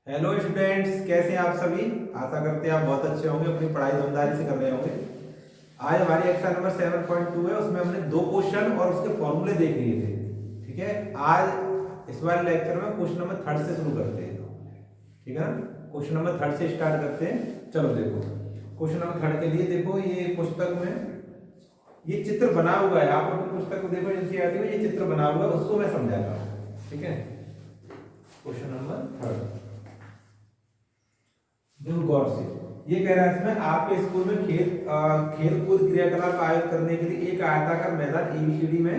Hello students, कैसे हैं आप सभी। आशा करते हैं आप बहुत अच्छे होंगे, अपनी पढ़ाई ईमानदारी से कर रहे होंगे। आज हमारी एक्सरसाइज नंबर 7.2 है। उसमें हमने दो क्वेश्चन और उसके फॉर्मूले देख लिए थे। ठीक है, आज इस बार लेक्चर में क्वेश्चन नंबर थर्ड से शुरू करते हैं। ठीक है ना, क्वेश्चन नंबर थर्ड से स्टार्ट करते हैं। चलो देखो, क्वेश्चन नंबर थर्ड के लिए देखो, ये पुस्तक में ये चित्र बना हुआ है। आप अपनी पुस्तक को देखो, एनसीईआरटी में ये चित्र बना हुआ है, उसको मैं समझाता हूँ। ठीक है, क्वेश्चन नंबर थर्ड देखो गौर से। ये कह रहा है इसमें, आपके स्कूल में खेल कूद क्रियाकलाप आयोजित करने के लिए एक आयताकार मैदान एबीसीडी में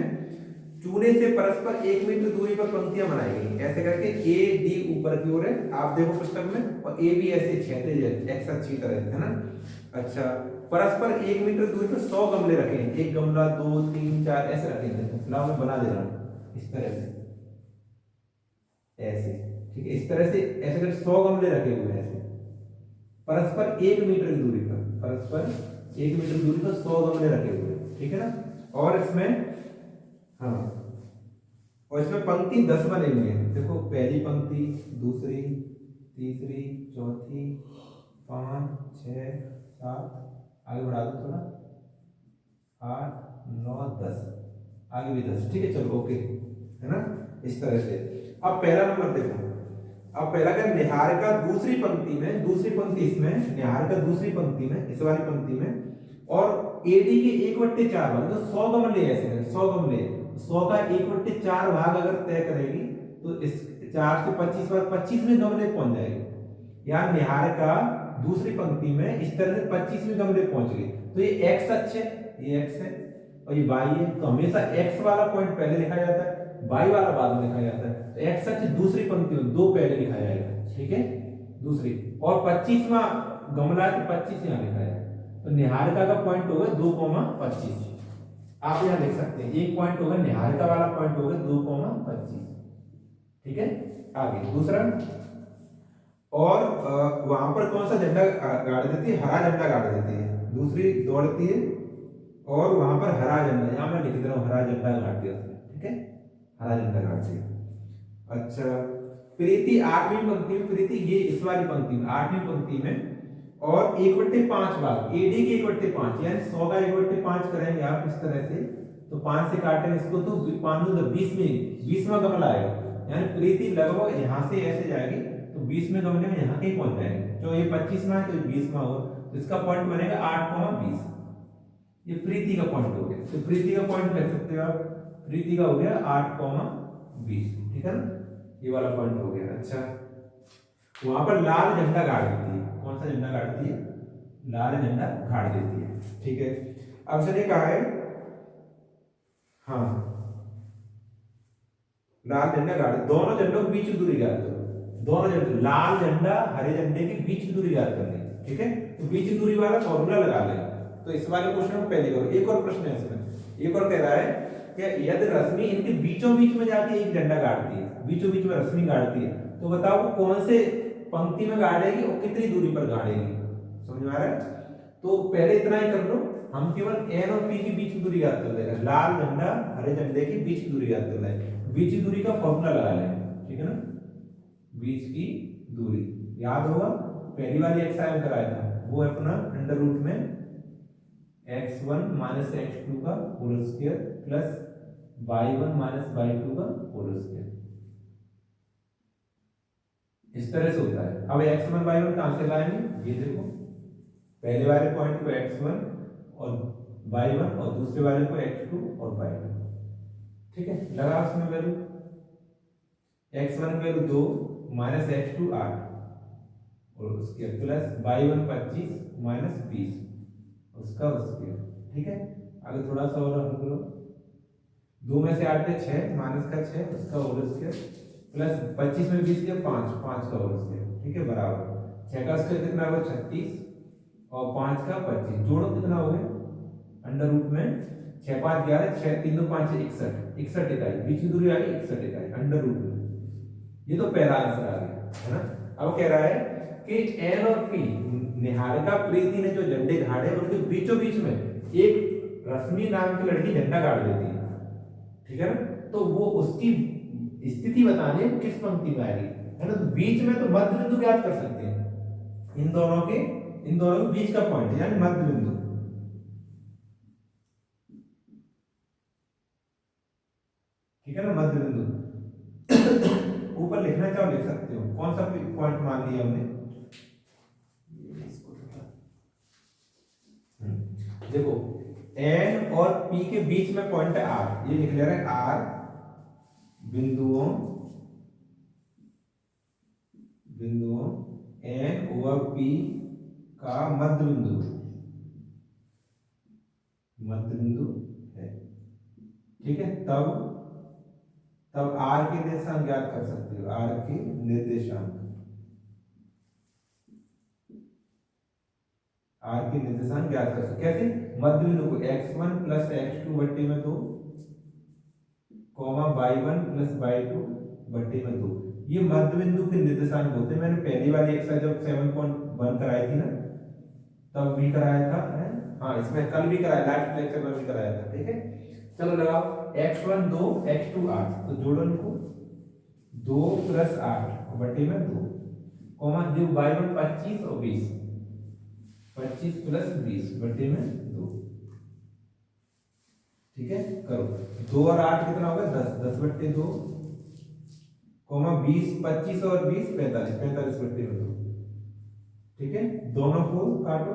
चूने से परस्पर 1 मीटर दूरी पर पंक्तियां बनाई गई। ऐसे करके ए डी ऊपर की ओर है, आप देखो पुस्तक में, और ए बी ऐसे क्षैतिज है, एक्स अक्ष की तरह है ना। अच्छा, परस्पर 1 मीटर दूरी पर 100 गमले रखे हैं। एक गमला, 2, 3, 4 ऐसे रखे हैं। फिलहाल मैं बना दे रहा हूँ इस तरह से, ऐसे। ठीक है, इस तरह से ऐसे करके 100 गमले रखे हुए हैं ऐसे, परस्पर 1 मीटर की दूरी पर, परस्पर 1 मीटर दूरी पर 100 गमले रखे हुए हैं। ठीक है ना, और इसमें, हाँ, और इसमें पंक्ति 10 बने हुए हैं। देखो, पहली पंक्ति, दूसरी, तीसरी, चौथी, 5, 6, 7, आगे बढ़ा दो थोड़ा, 8, 9, 10, आगे भी 10। ठीक है, चलो ओके, है ना, इस तरह से। अब पहला नंबर देखो। अब पहला क्या, निहारिका दूसरी पंक्ति में, दूसरी पंक्ति इसमें, निहारिका दूसरी पंक्ति में, इस वाली पंक्ति में, और एडी के 1/4 भाग, तो 100 गमले ऐसे हैं, 100 गमले, 100 का 1/4 भाग अगर तय करेगी तो इस 4 से 25 बार 25 में गमले पहुंच जाएगी। यहाँ निहारिका दूसरी पंक्ति में इस तरह से 25 में गमले पहुंच गए। तो ये एक्स अक्ष है, ये एक्स है, और ये वाई है। तो हमेशा एक्स वाला पॉइंट पहले लिखा जाता है, वाई वाला बाद में लिखा जाता है। तो एक्स अक्ष दूसरी पंक्ति में 2 पहले लिखा जाएगा। ठीक है, दूसरी, और 25वां गमला के 25 यहाँ लिखा है। तो निहारिका का पॉइंट होगा 2,25। आप यहाँ लिख सकते हैं, एक पॉइंट होगा निहारिका वाला, पॉइंट होगा 2,25। ठीक है, आगे दूसरा, और वहां पर कौन सा झंडा गाड़ देती है, हरा झंडा गाड़ देती है। दूसरी दौड़ती है और वहां पर हरा झंडा, यहाँ मैं लिख दे रहा हूँ, हरा झंडा गाड़ती है। ठीक है, हरा झंडा गाड़ती है। अच्छा, प्रीति 8वीं पंक्ति में, प्रीति ये इस वाली पंक्ति में, 8वीं पंक्ति में, और 1/5 भाग, एडी के 1/5, यानी 100 का 1/5 करेंगे आप इस तरह से, तो 5 से काटेंगे इसको, तो 5 में 20 में 20वां गमला आएगा। यानी प्रीति लगभग यहाँ से ऐसे जाएगी, तो 20 में गमले में यहाँ कहीं पहुंच जाएंगे। जो ये 25 में है तो 20 में होगा, तो इसका पॉइंट बनेगा 8,20। ये प्रीति का पॉइंट हो गया। तो प्रीति का पॉइंट लिख सकते हो आप, प्रीति का हो गया 8,20। ठीक है ना, ये वाला पॉइंट हो गया। अच्छा, वहां पर लाल झंडा गाड़ देती है। कौन सा झंडा गाड़ती है, लाल झंडा गाड़ देती है। ठीक है, अब सर ये कहा है, हाँ, लाल झंडा गाड़, दोनों झंडों के बीच की दूरी ज्ञात करो। दोनों झंडे, लाल झंडा हरे झंडे के बीच की दूरी ज्ञात करनी है। ठीक है, तो बीच की दूरी वाला फॉर्मूला लगा लें। तो इस वाले क्वेश्चन को पहले करो। एक और प्रश्न है इसमें, एक और कह रहा है कि यदि रश्मि इनके बीचों बीच में जाके एक झंडा गाड़ती है, बीचों बीच में रश्मि गाड़ती है, तो बताओ वो कौन से पंक्ति में गाड़ेगी और कितनी दूरी पर गाड़ेगी। समझ में आ रहा है? तो पहले इतना ही कर लो, हम केवल एन और पी के बीच की दूरी याद कर लेंगे। लाल झंडा हरे झंडे की बीच की दूरी याद कर लेंगे, बीच की दूरी का फॉर्मूला लगा लेंगे। ठीक है ना, बीच की दूरी याद होगा, पहली वाली एक्सरसाइज में कराया था वो अपना अंडर रूट में x1 माइनस x2 का whole square plus y1 minus y2 का होल स्क्वायर, इस तरह से होता है। अब x1 y1 कहां से लाएंगे, ये देखो, पहले वाले पॉइंट को x1 और y1 और दूसरे वाले को x2 और y2। ठीक है, लगा उसमें वैल्यू, x1 की वैल्यू 2 माइनस x2 8 और उसके प्लस y1 25 माइनस 20 उसका स्क्वायर। ठीक है, आगे थोड़ा सा और हल करो, 2 में से 8 के 6 माइनस का 6 उसका होल स्क्वायर प्लस 25 में 20 के 5 5 का होल स्क्वायर। ठीक है, बराबर 6 का स्क्वायर कितना होगा 36 और 5 का 25, जोड़ो कितना हो गया अंडर रूट में 6 5 11 6 3 2 5 61 61 इकाई, बीच की दूरी आ गई 61 इकाई अंडर रूट में। ये तो पहला आंसर आ गया, है ना। अब कह रहा है कि एन और पी, निहारिका प्रीति ने जो झंडे गाड़े उनके बीचों बीच में एक रश्मि नाम की लड़की झंडा गाड़ देती है। ठीक है ना, तो वो उसकी स्थिति बताने किस पंक्ति में आएगी, है ना। तो बीच में तो मध्य बिंदु ज्ञात कर सकते हैं, इन दोनों के बीच का पॉइंट है यानी मध्य बिंदु। ठीक है ना, मध्य बिंदु। ऊपर लिखना चाहो लिख सकते हो, कौन सा पॉइंट मान लिया हमने। देखो एन और पी के बीच में पॉइंट है आर, ये लिख ले रहे हैं आर बिंदुओं एन व पी का मध्य बिंदु है। ठीक है, तब आर के निर्देशांक ज्ञात कर सकते हो, आर के निर्देशांक ज्ञात कर सकते कैसे, मध्य बिंदु को x1 प्लस x2 बट्टे में 2 कॉमा y1 प्लस y2 बट्टे में 2, ये मध्य बिंदु के निर्देशांक होते हैं। मैंने पहली वाली एक्सरसाइज जब 7.1 कराई थी ना तब भी कराया था, है हाँ, इसमें कल भी कराया, लास्ट लेक्चर में भी कराया था। ठीक है, चलो लगाओ x1 2 x2 8, तो जोड़ो इनको 2 प्लस 8 बट्टे में 2 कॉमा जो y1 25 और 20, 25 प्लस 20 बट्टे में 2। ठीक है, करो 2 और 8 कितना होगा 10, 10 बट्टे 2 कॉमा 20 25 और 20 45, 45 बट्टे में 2। ठीक है, दोनों को काटो,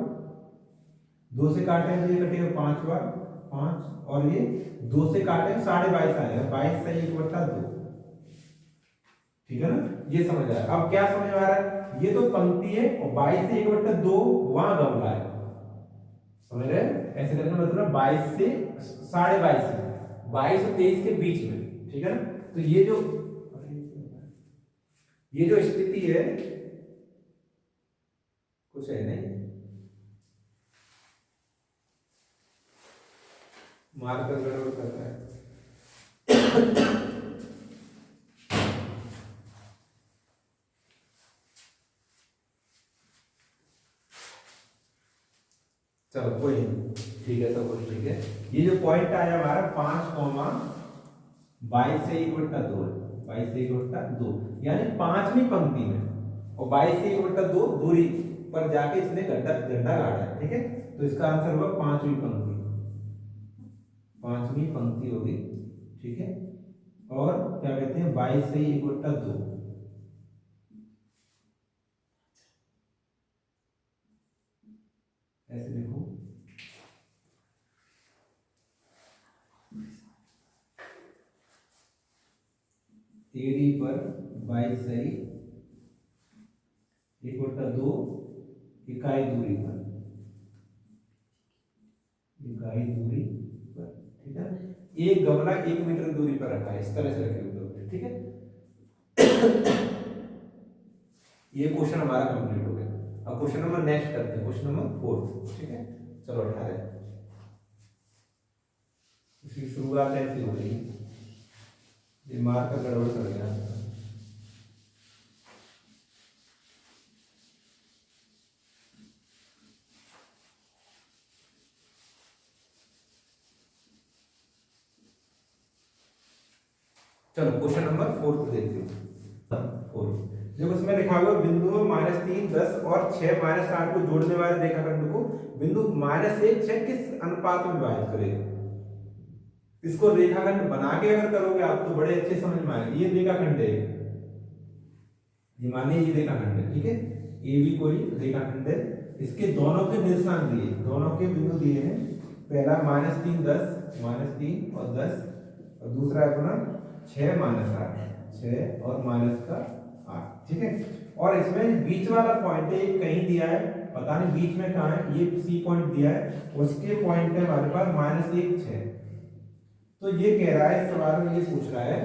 2 से काटे तो ये कटेगा 5 बार 5, और ये 2 से काटे 22.5 आएगा, 22 से 1/2। ठीक है ना, ये समझ आया। अब क्या समझ आ रहा है, ये तो पंक्ति है और 22 से 1/2 वहां गमला है, समझ रहे हैं। ऐसे करने का मतलब 22 से 22.5, 22 और 23 के बीच में। ठीक है ना, तो ये जो स्थिति है कुछ है नहीं, मार्कर गड़बड़ कर रहा है। चलो कोई नहीं, ठीक है, सब कुछ ठीक है। ये जो पॉइंट आया हमारा 5 कॉमा 22 से 1/2 है, 22 से 1/2 यानी पांचवी पंक्ति में, और 22 से 1/2 दूरी पर जाके इसने झंडा गाड़ा है। ठीक है, तो इसका आंसर होगा पांचवी पंक्ति होगी। ठीक है, और क्या कहते हैं 22 से 1/2, ऐसे लिखो एडी पर 22 से 1/2 इकाई दूरी पर, ठीक है, एक गमला 1 मीटर दूरी पर रखा है, इस तरह से रखे हुए। ठीक है, ये क्वेश्चन हमारा कंप्लीट हो गया। अब क्वेश्चन नंबर नेक्स्ट करते हैं, क्वेश्चन नंबर 4। ठीक है, चलो 18, इसकी शुरुआत ऐसी हो रही है, ये मार्कर गड़बड़ कर गया। चलो क्वेश्चन नंबर 4 देखते हैं। 4 देखो, उसमें लिखा हुआ बिंदुओं -3 10 और 6 -8 को जोड़ने वाले रेखाखंड को बिंदु -1 6 किस अनुपात में विभाजित करेगा। इसको रेखाखंड बना के अगर करोगे आप तो बड़े अच्छे समझ में आएगा। ये रेखाखंड है, ये मानिए ये रेखाखंड है। ठीक है, ये भी कोई रेखाखंड है, इसके दोनों के निर्देशांक दिए, दोनों के बिंदु दिए हैं। पहला -3 10 -3 और 10, और दूसरा अपना 6 -8 6 और -8। ठीक है, और इसमें बीच वाला पॉइंट है कहीं दिया है, पता नहीं बीच में कहाँ है, ये सी पॉइंट दिया है, उसके पॉइंट है हमारे पास -1 6। तो ये कह रहा है, सवाल में ये पूछ रहा है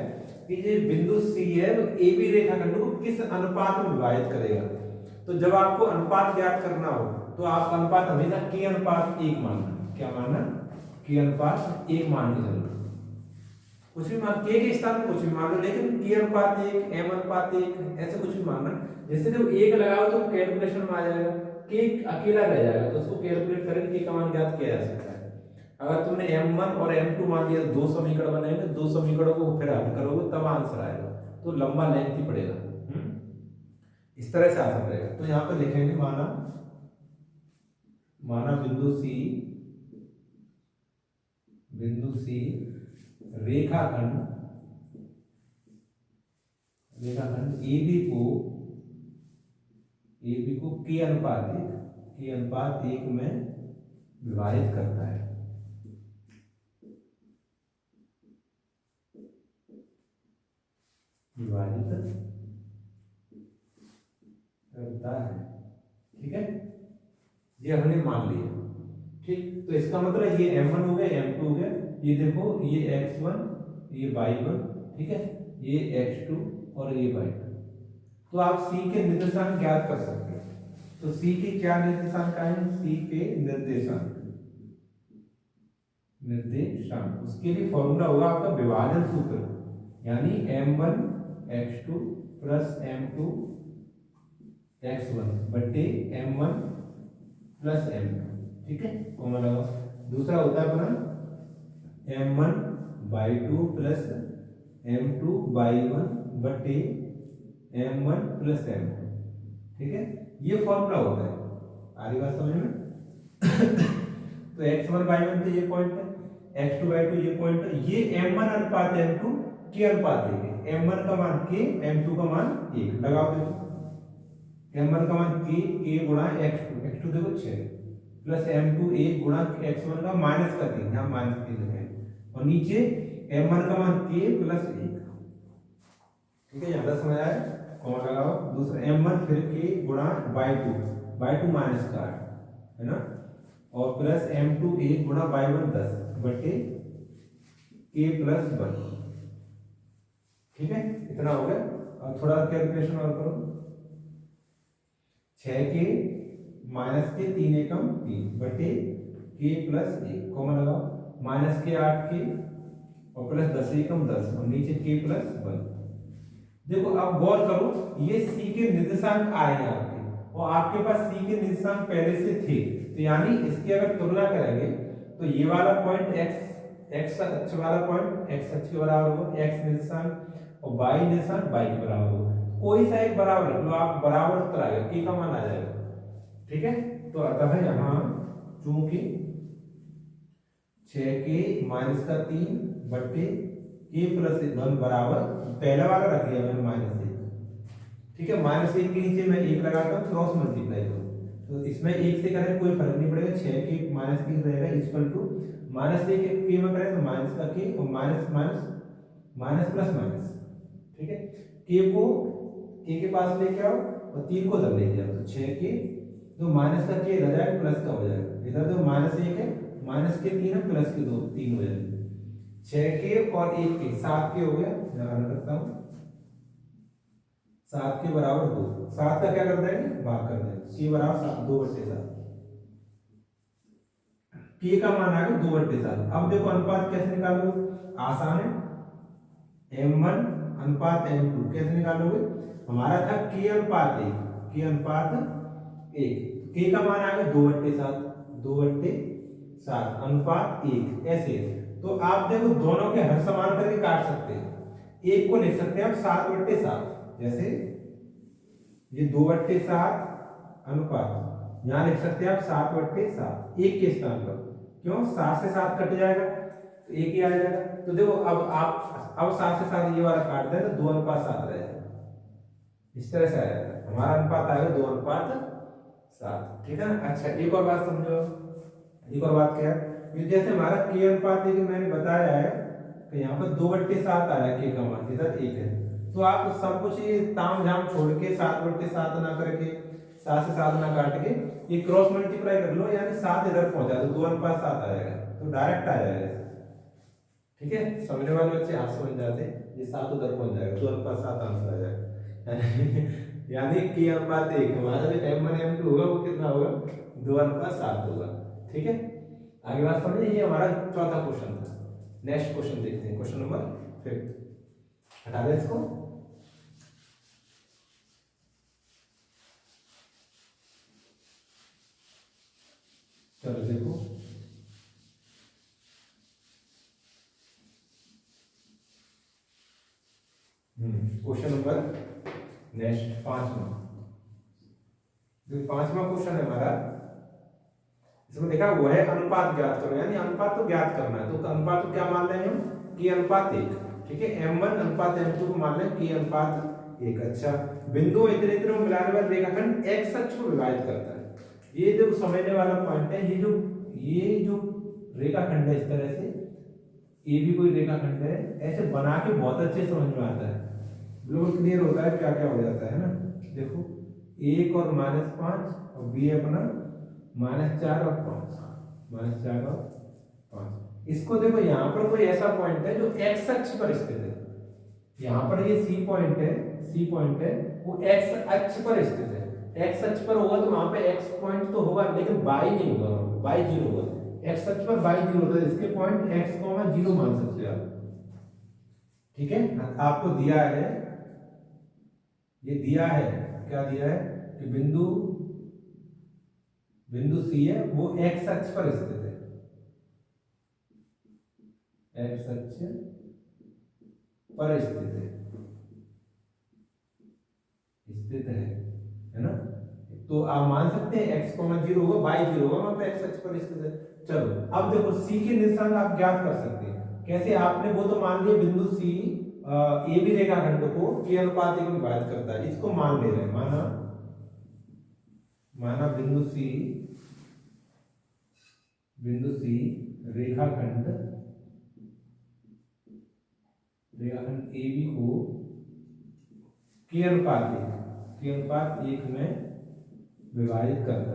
कि ये बिंदु सी है, तो ए बी रेखाखंड को किस अनुपात में विभाजित करेगा। तो जब आपको अनुपात ज्ञात करना हो तो आप अनुपात हमेशा के अनुपात 1 मानना। क्या मानना, के अनुपात 1 मान के चलना। कुछ भी मान, के स्थान में कुछ भी मान लो, लेकिन के अनुपात 1 एम अनुपात 1 ऐसे कुछ भी मानना। जैसे जब 1 लगाओ तो कैलकुलेशन में आ जाएगा, के अकेला रह जाएगा तो उसको कैलकुलेट करके के का मान ज्ञात किया जा सकता है। अगर तुमने m1 और m2 मान लिया, 2 समीकरण बनेंगे, 2 समीकरणों को फिर हल करोगे तब आंसर आएगा, तो लंबा लेंथ ही पड़ेगा। इस तरह से आंसर रहेगा। तो यहाँ पे लिखेंगे माना बिंदु सी रेखाखंड ए बी को के अनुपात एक में विभाजित करता है। ठीक है, ये हमने मान लिया। ठीक, तो इसका मतलब ये m1 हो गया, m2 हो गया, ये देखो ये x1, ये y1, ठीक है, ये x2 और ये y2। तो आप c के निर्देशांक ज्ञात कर सकते हैं। तो c के क्या निर्देशांक आए? c के निर्देशांक उसके लिए फॉर्मूला होगा आपका विभाजन सूत्र, यानी m1 x2 plus m2 x1 बट्टे m1 प्लस m2। ठीक है, कॉमन लगाओ। दूसरा होता है अपना m1/2 प्लस m2/1 बट्टे m1 प्लस m2। ठीक है, ये फॉर्मूला होता है। आगे बात समझ में? तो x1/1 तो ये पॉइंट है, x2/2 ये पॉइंट है, ये m1 अनुपात m2 के अनुपात है। m1 का मान k, m2 का मान 1 लगाओ। देखो m1 का मान k गुणा x2 देखो 6 प्लस m2 1 गुणा x1 का माइनस का 3, यहाँ माइनस 3 लिखें, और नीचे m1 का मान k प्लस 1। ठीक है, यहाँ तक समझ आया? कौन लगाओ। दूसरा m1 फिर k गुणा y2 माइनस का 8 है ना, और प्लस m2 1 गुणा y1 10 बटे k प्लस 1। ठीक है, इतना हो गया। अब थोड़ा कैलकुलेशन और करो। 6 के माइनस के 3 एकम 3 बटे k प्लस 1 कॉमन लगाओ, माइनस के 8 के और प्लस 10 एकम 10 और नीचे k प्लस 1। देखो अब गौर करो, ये c के निर्देशांक आए हैं आपके, और आपके पास c के निर्देशांक पहले से थे, तो यानी इसकी अगर तुलना करेंगे तो ये वाला पॉइंट x अक्ष वाला पॉइंट x अक्ष के बराबर होगा, x निर्देशांक, और y निर्देशांक y के बराबर होगा। कोई सा एक बराबर रख लो आप, बराबर उत्तर आएगा, k का मान आ जाएगा। ठीक है, तो अतः यहाँ चूंकि 6 के माइनस का 3 बट्टे k प्लस 1 बराबर, पहला वाला रख लिया मैंने -1। ठीक है, -1 के नीचे मैं 1 लगाता हूँ, क्रॉस मल्टीप्लाई करो, तो इसमें 1 से करें कोई फर्क नहीं पड़ेगा। 6 के माइनस की रहेगा इक्वल टू -1 के में करें तो माइनस का k और माइनस प्लस माइनस। ठीक है, k को k के पास लेके आओ और 3 को उधर लेके जाओ, तो 6 के तो माइनस का k रह जाएगा, प्लस का हो जाएगा। इधर तो -1 है, माइनस के 3 है, प्लस के 2 3 हो जाएगा। 6 के और 1 के 7 के हो गया, ध्यान रखता हूँ 7 के बराबर 2, 7 का क्या कर देंगे भाग कर देंगे, k बराबर 7 2/7, k का मान आ गया 2/7। अब देखो अनुपात कैसे निकालोगे, आसान है, m1 अनुपात m2 कैसे निकालोगे, हमारा था k अनुपात 1, k अनुपात 1, k का मान आ गया 2/7 अनुपात 1 ऐसे। तो आप देखो दोनों के हर समान करके काट सकते हैं, एक को लिख सकते हैं आप 7/7, जैसे ये 2/7 अनुपात, यहाँ लिख सकते हैं आप 7/7 एक के स्थान पर, क्यों 7 से 7 कट जाएगा तो एक ही आ जाएगा। तो देखो अब 7 से 7 ये वाला काट दें तो 2:7 रह जाएगा, इस तरह से आ जाएगा, हमारा अनुपात आएगा 2:7। ठीक है ना। अच्छा एक और बात समझो, एक और बात क्या है, ये जैसे हमारा k अनुपात है, मैंने बताया है कि यहाँ पर 2/7 आया k का मान, इधर 1 है, तो आप सब कुछ ये ताम झाम छोड़ के 7/7 ना करके 7 से 7 ना काट के ये क्रॉस मल्टीप्लाई कर लो, यानी 7 इधर पहुंचा दो, 2:7 आ जाएगा, तो डायरेक्ट आ जाएगा। ठीक है, समझने वाले बच्चे हाथ समझ जाते हैं, ये 7 उधर पहुंच जाएगा, 2:7 आंसर आ जाएगा। यानी k अनुपात 1, हमारा जो m1 m2 होगा वो कितना होगा 2:7 होगा। ठीक है, आगे बात समझिए, ये हमारा चौथा क्वेश्चन था। नेक्स्ट क्वेश्चन देखते हैं, क्वेश्चन नंबर 5, हटा दें इसको। चलो देखो, क्वेश्चन नंबर नेक्स्ट 5वां, जो पांचवा क्वेश्चन है हमारा, इसमें देखा वो है अनुपात ज्ञात करो, यानी अनुपात तो ज्ञात करना है। तो अनुपात को क्या मान लेंगे हम, कि अनुपात 1। ठीक है, m1 अनुपात m2 को मान लें कि अनुपात 1। अच्छा, बिंदु इतने इतने मिलाने वाला रेखाखंड x अक्ष को विभाजित करता है। ये जो समझने वाला पॉइंट है, ये जो रेखाखंड है, इस तरह से ये भी कोई रेखाखंड है, ऐसे बना के बहुत अच्छे समझ में आता है, बिल्कुल क्लियर होता है क्या क्या हो जाता है ना। देखो 1 और -5 और b अपना -4 और 5, -4 और 5। इसको देखो यहाँ पर कोई ऐसा पॉइंट है जो x अक्ष पर स्थित है। यहाँ पर ये C पॉइंट है, वो x अक्ष पर स्थित है। x अक्ष पर होगा तो वहां पे x पॉइंट तो होगा, लेकिन y नहीं होगा, y 0 होगा। x अक्ष पर y 0 होता है, इसके पॉइंट x, 0 मान सकते हो आप। ठीक है, आपको दिया है, ये दिया है, क्या दिया है कि बिंदु C है, वो x अक्ष पर स्थित है, x अक्ष पर स्थित है ना। तो आप मान सकते हैं x, 0 होगा, y 0 होगा, वहां पे x अक्ष पर स्थित है। चलो अब देखो C के निशान आप ज्ञात कर सकते हैं कैसे। आपने वो तो मान लिया बिंदु C ए बी रेखाखंड को k अनुपात 1 में विभाजित करता है, इसको मान ले रहे हैं। माना बिंदु C रेखाखंड ए बी को k अनुपात 1 में विभाजित करता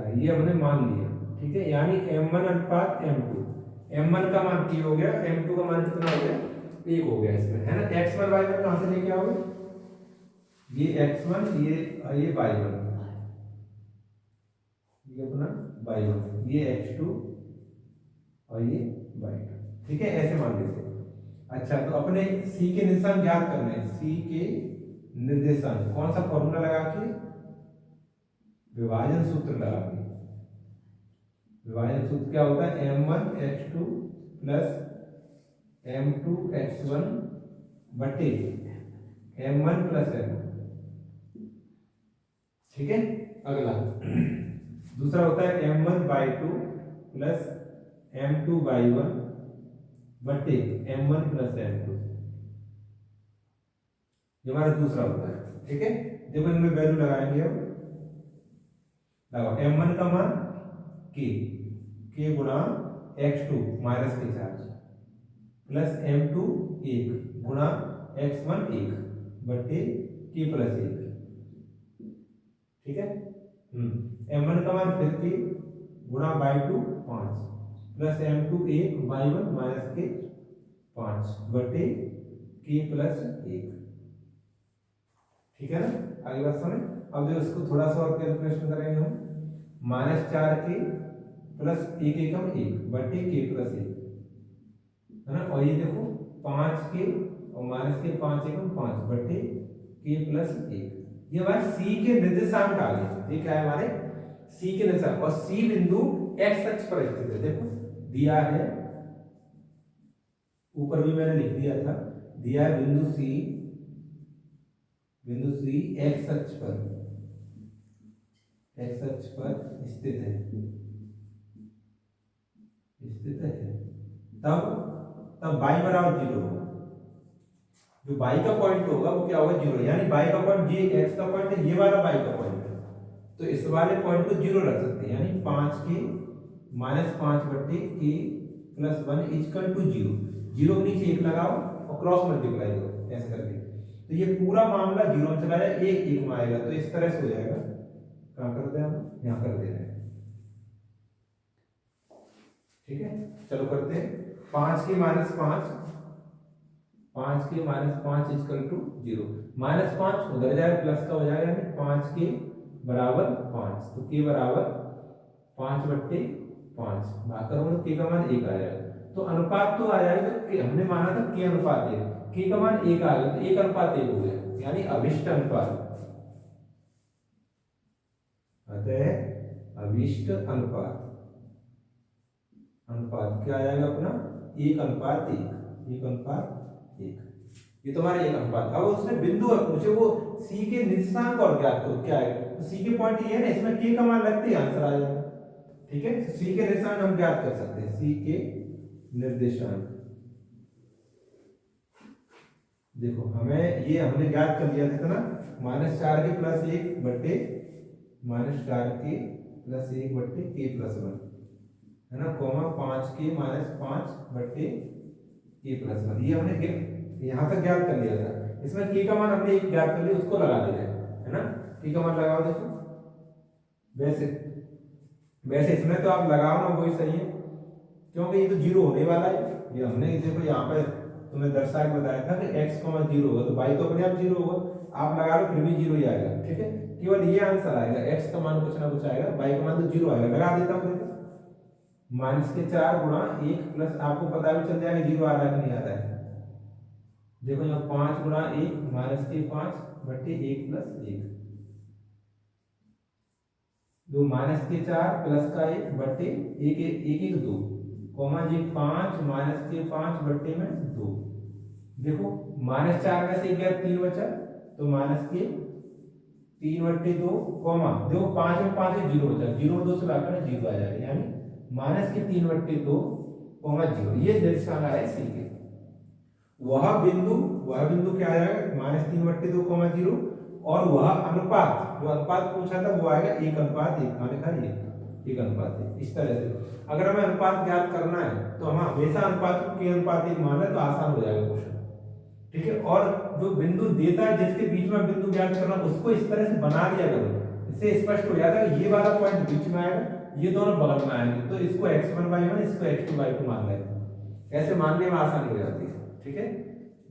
है, ये हमने मान लिया। ठीक है, यानी m1 अनुपात m2, m1 का मान k हो गया, m2 का मान कितना हो गया, 1 हो गया इसमें, है ना। x1 y1 कहां से लेके आओगे, ये x1, ये y1, ये अपना y1, ये x2 और ये y2। ठीक है, ऐसे मान लीजिए। अच्छा, तो अपने C के निशान ज्ञात करने हैं। C के निर्देशांक कौन सा फॉर्मूला लगा के, विभाजन सूत्र लगा के। विभाजन सूत्र क्या होता है, m1 x2 plus m2 x1 बटे m1 प्लस m। ठीक है, अगला दूसरा होता है m1 y2 plus m2 y1 बटे m1 प्लस m2, ये हमारा दूसरा होता है। ठीक है, देखो इनमें वैल्यू लगाएंगे अब। लगाओ m1 का मान k गुणा x2 माइनस के चार्ज प्लस m2 1 गुणा x1 1 बटे k प्लस 1। ठीक है, m1 का मान फिर k गुणा y2 5 plus m2 1 y1 minus के 5 बटे k प्लस 1। ठीक है ना, आगे बात समझ। अब जो इसको थोड़ा सा और कैलकुलेशन करेंगे हम, -4k प्लस 1 एकम 1 बटे k प्लस 1, है ना। और ये देखो 5k और माइनस के 5 एकम 5 बटे k प्लस 1। ये हमारे C के निर्देशांक आ गए। ये क्या है हमारे C के निर्देशांक, और C बिंदु x अक्ष पर स्थित है। देखो दिया है, ऊपर भी मैंने लिख दिया था, दिया है बिंदु C x अक्ष पर स्थित है, तब y बराबर 0 होगा। जो y का पॉइंट होगा वो क्या होगा, 0, यानी y का पॉइंट, ये x का पॉइंट है, ये वाला y का पॉइंट है, तो इस वाले पॉइंट को 0 रख सकते हैं, यानी 5k माइनस 5 बटे k प्लस 1 इक्वल टू 0। 0 के नीचे 1 लगाओ और क्रॉस मल्टीप्लाई करो ऐसे करके, तो ये पूरा मामला 0 में चला जाए, 1 1 में आएगा, तो इस तरह से हो जाएगा। कहाँ कर दे हम, यहाँ कर दे रहे हैं। ठीक है, चलो करते हैं। 5k माइनस 5 इक्वल टू 0, -5 उधर जाएगा, प्लस का हो जाएगा, यानी 5k बराबर 5, तो k बराबर 5 बट्टे 5 भाग करोगे तो k का मान 1 आ जाएगा। तो अनुपात तो आ जाएगा, तो हमने माना था k अनुपात 1, k का मान 1 आ गया, तो 1 अनुपात 1 हो गया, यानी अभिष्ट अनुपात। अतः अभिष्ट अनुपात क्या आ जाएगा अपना, 1 अनुपात 1। ये तुम्हारा एक अनुपात। अब उसने बिंदु और पूछे वो सी के निर्देशांक और ज्ञात करो, क्या है तो सी के पॉइंट ये है ना, इसमें के का मान लगते ही आंसर आ जाएगा। ठीक है, सी के निर्देशांक हम ज्ञात कर सकते हैं, सी के निर्देशांक। देखो हमें ये हमने ज्ञात कर लिया था कितना, -4 के प्लस 1 बट्टे -4 के प्लस 1 बट्टे के प्लस 1 है ना, कॉमा 5 के -5 बट्टे के प्लस 1। ये हमने यहाँ तक ज्ञात कर लिया था। इसमें के का मान हमने एक ज्ञात कर लिया, उसको लगा देना है ना। के का मान लगाओ, देखो वैसे वैसे इसमें तो आप लगाओ ना वही सही है, क्योंकि ये तो 0 होने वाला है। ये हमने देखो यहाँ पे तुम्हें दर्शा के बताया था कि x, 0 होगा तो y तो अपने आप 0 होगा, आप लगा लो फिर भी 0 ही आएगा। ठीक है, केवल ये आंसर आएगा, x का मान कुछ ना कुछ आएगा, y का मान तो 0 आएगा। लगा देता हूँ, देखो -4 गुणा 1 प्लस, आपको पता भी चल जाएगा 0 आ रहा है कि नहीं आ रहा है। देखो यहाँ 5 गुणा 1 -5 बट्टे 1 प्लस 1, दो -4 प्लस का 1 बट्टे 1 2, कॉमा जी 5 -5 बट्टे में 2। देखो -4 में से 1 गया 3 बचा, तो -3 बट्टे 2, कॉमा देखो 5 में 5 है 0 बचा, 0 में 2 से भाग करना 0 आ जाएगा, यानी -3 बट्टे 2, कॉमा 0। ये निर्देशांक आया सी के। वह बिंदु क्या आएगा, -3 बट्टे 2, 0, और वह अनुपात, जो अनुपात पूछा था वो आएगा 1:1। कहाँ लिखा है, 1:1। इस तरह से अगर हमें अनुपात ज्ञात करना है तो हम हमेशा अनुपात को के अनुपात 1 मान लें तो आसान हो जाएगा क्वेश्चन। ठीक है, और जो बिंदु देता है जिसके बीच में बिंदु ज्ञात करना, उसको इस तरह से बना लिया करो, इससे स्पष्ट हो जाता है ये वाला पॉइंट बीच में आएगा, ये दोनों बगल में आएंगे, तो इसको x1y1 इसको x2y2 मान लेंगे। ऐसे मानने में आसानी हो जाती है। ठीक है,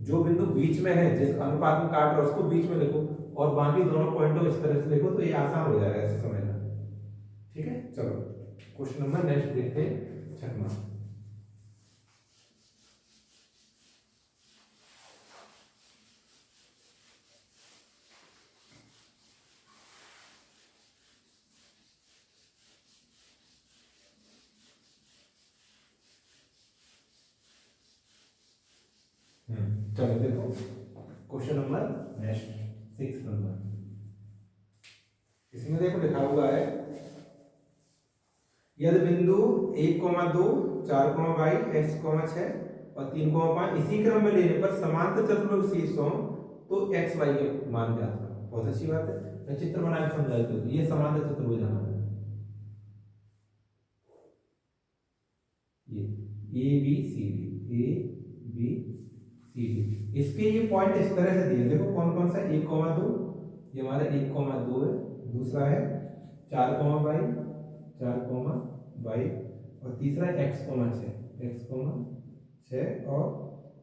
जो बिंदु बीच में है, जिस अनुपात में काट रहा है उसको बीच में लिखो, और बाकी दोनों पॉइंटों इस तरह से लिखो, तो ये आसान हो जाएगा ऐसे समझना। ठीक है, चलो क्वेश्चन नंबर नेक्स्ट देखते हैं, 6वां। चलो देखो क्वेश्चन नंबर नेक्स्ट 6 नंबर, इसमें देखो लिखा हुआ है यदि बिंदु 1,2 4,y x, 6 और 3,5 इसी क्रम में लेने पर समांतर चतुर्भुज शीर्ष हो तो x y के मान ज्ञात करो। बहुत अच्छी बात है, मैं चित्र बना के समझा देता हूं। ये समांतर चतुर्भुज हमारा ये ए बी सी डी, इसके ये पॉइंट इस तरह से दिए, देखो कौन कौन सा, 1,2 ये हमारा 1,2 है, दूसरा है 4,y और तीसरा x, 6 और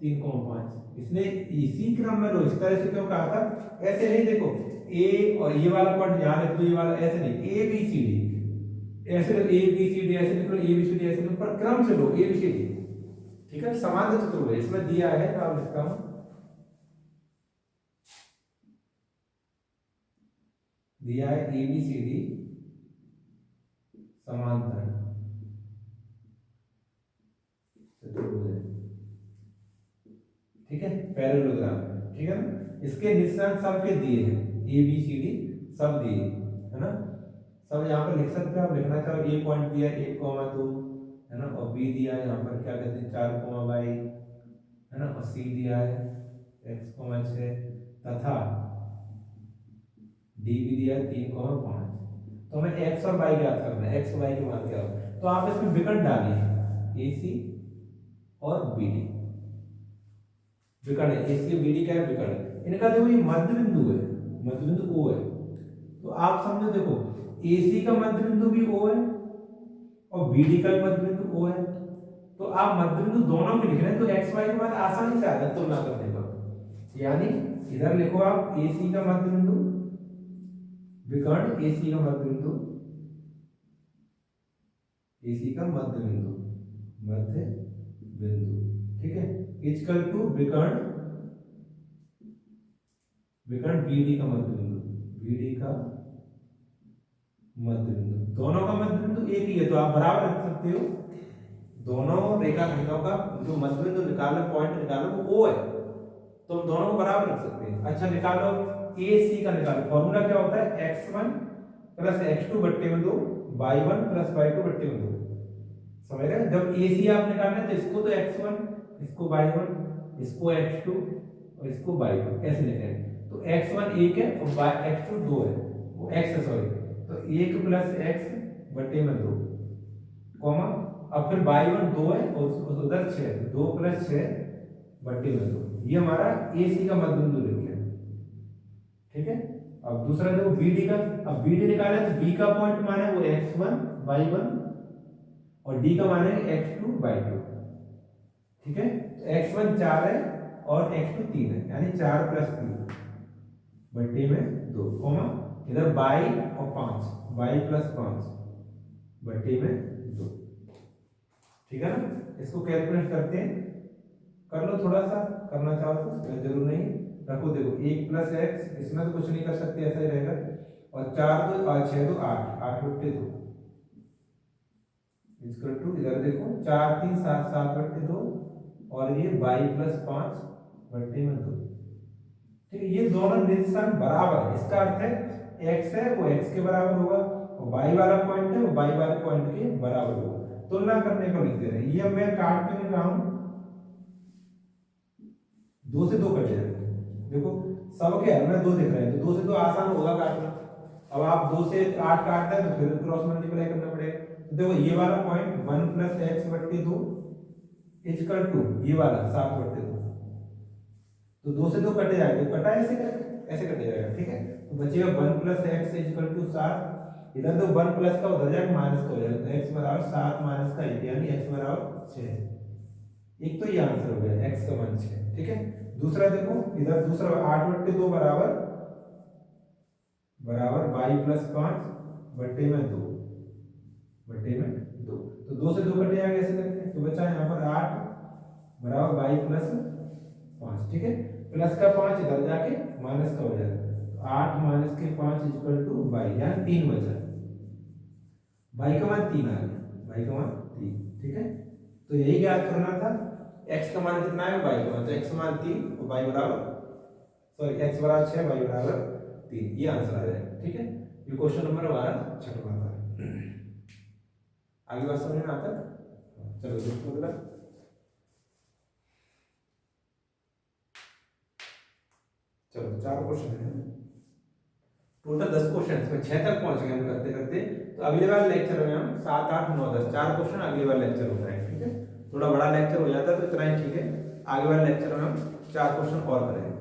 3,5। इसने इसी क्रम में लो, इस तरह से क्यों कहा था, ऐसे नहीं, देखो ए और ये वाला पॉइंट यहाँ लिख दो, ये वाला ऐसे नहीं, ए बी सी डी ऐसे लो, ए बी सी डी ऐसे लिख लो, ए बी सी डी ऐसे लो, पर क्रम से लो, ए बी सी डी। ठीक है, समांतर चतुर्भुज इसमें दिया है, तो आप लिखता हूं, दिया है ए बी सी डी समांतर चतुर्भुज। ठीक है, पैरेललोग्राम। ठीक है ना, इसके निशान सबके दिए हैं, ए बी सी डी सब दिए है ना, सब यहाँ पर लिख सकते हो आप, लिखना चाहो ए पॉइंट दिया 1,2 है ना, और बी दिया है यहाँ पर क्या कहते हैं 4,y है ना, और सी दिया है x, 6 तथा डी भी दिया है 3,5। तो हमें x और y ज्ञात करना है, x y के मान क्या हो, तो आप इसमें विकर्ण डालिए ए सी और बी डी, विकर्ण ए सी बी डी क्या है, विकर्ण। इनका जो ये मध्य बिंदु है, मध्य बिंदु O है, तो आप समझो देखो ए सी का मध्य बिंदु भी O है और बी डी का भी मध्य बिंदु O है, तो आप मध्य बिंदु दोनों के लिख रहे हैं, तो x y के बाद आसानी से आ जाए तुलना करने पर। यानी इधर लिखो आप ए सी का मध्य बिंदु, विकर्ण ए सी का मध्य बिंदु, ए सी का मध्य बिंदु, मध्य बिंदु। ठीक है, इक्वल टू विकर्ण बी डी का मध्य बिंदु, बी डी का मध्य बिंदु, दोनों का मध्य बिंदु एक ही है, तो आप बराबर रख सकते हो। दोनों रेखाखंडों का जो मध्य बिंदु निकालो, पॉइंट निकालो, वो O है, तो दोनों को बराबर रख सकते हैं। अच्छा निकालो ए सी का निकालो। फॉर्मूला क्या होता है x1 प्लस x2 बट्टे में 2 y1 प्लस y2 बट्टे में 2। समझ रहे हैं? जब ए सी आप निकालना है तो इसको तो x1 इसको y1 इसको x2 और इसको y2 ऐसे लिखेंगे। तो x1 1 है और x2 2 है, वो x है सॉरी, तो 1 प्लस x बटे में 2 कॉमा, अब फिर y1 2 है और उधर 6 है, 2 प्लस 6 बटे में 2। ये हमारा ए सी का मध्य बिंदु लिख लिया। ठीक है, अब दूसरा देखो बी डी का। अब बी डी निकाले तो बी का पॉइंट माने वो x1 y1 और डी का माने x2 y2। ठीक है, तो x1 4 है और x2 3 है, यानी 4 प्लस 3 बट्टे में 2 कॉमा, इधर y और 5 y प्लस 5 बट्टे में 2। ठीक है ना, इसको कैलकुलेट करते हैं, कर लो थोड़ा सा, करना चाहो तो, जरूर नहीं रखो। देखो 1 प्लस एक्स, इसमें तो कुछ नहीं कर सकते, ऐसा ही रहेगा, और 4 2 और 6 2 8 8 बट्टे 2 इक्वल टू, इधर देखो 4 3 7 7 बट्टे 2 और ये y प्लस 5 बट्टे में 2। ठीक है, ये दोनों निर्देशांक बराबर है, इसका अर्थ है x है वो x के बराबर होगा और y वाला पॉइंट है वो y वाले पॉइंट के बराबर होगा। तुलना करने को लिख दे रहे हैं, ये मैं काट के नहीं रहा हूं, 2 से 2 कट जाएगा। देखो सबके हल में 2 दिख रहे हैं तो 2 से 2 आसान होगा काटना। अब आप 2 से 8 काटते हैं तो फिर क्रॉस मल्टीप्लाई करना पड़ेगा। तो देखो ये वाला पॉइंट 1 प्लस एक्स बट्टे 2 इक्वल टू ये वाला 7 बट्टे 2, तो 2 से 2 कटे जाएगा, तो कटा ऐसे करके ऐसे कटे जाएगा। ठीक है, तो बचेगा 1 प्लस एक्स इक्वल टू 7, इधर तो 1 प्लस का उधर जाएगा माइनस का हो जाएगा, तो x बराबर 7 माइनस का 1 यानी x बराबर 6। एक तो ये आंसर हो गया x का मान 6। ठीक है, दूसरा देखो, इधर दूसरा 8 बट्टे 2 बराबर y प्लस 5 बट्टे में 2 बट्टे में 2, तो 2 से 2 कटे जाएगा ऐसे करके, तो बचा यहाँ पर 8 बराबर y प्लस 5। ठीक है, प्लस का 5 इधर जाके माइनस का हो जाएगा, तो 8 माइनस के 5 इक्वल टू y, यानी 3 बचा, y का मान 3 आ गया, y का मान 3। ठीक है, तो यही ज्ञात करना था, x का मान कितना है, y का मान, तो x मान 3 और y बराबर सॉरी x बराबर 6 y बराबर 3, ये आंसर आ जाएगा। ठीक है, ये क्वेश्चन नंबर हमारा 6वां था। आगे बात समझ में आता है? चलो देखो अगला। चलो 4 क्वेश्चन है, टोटल 10 क्वेश्चन, इसमें 6 तक पहुंच गए हम करते करते। तो अगले वाले लेक्चर में हम 7 8 9 10 4 क्वेश्चन अगले वाले लेक्चर होता है। ठीक है, थोड़ा बड़ा लेक्चर हो जाता है तो इतना ही ठीक है, आगे वाले लेक्चर में हम 4 क्वेश्चन और करेंगे।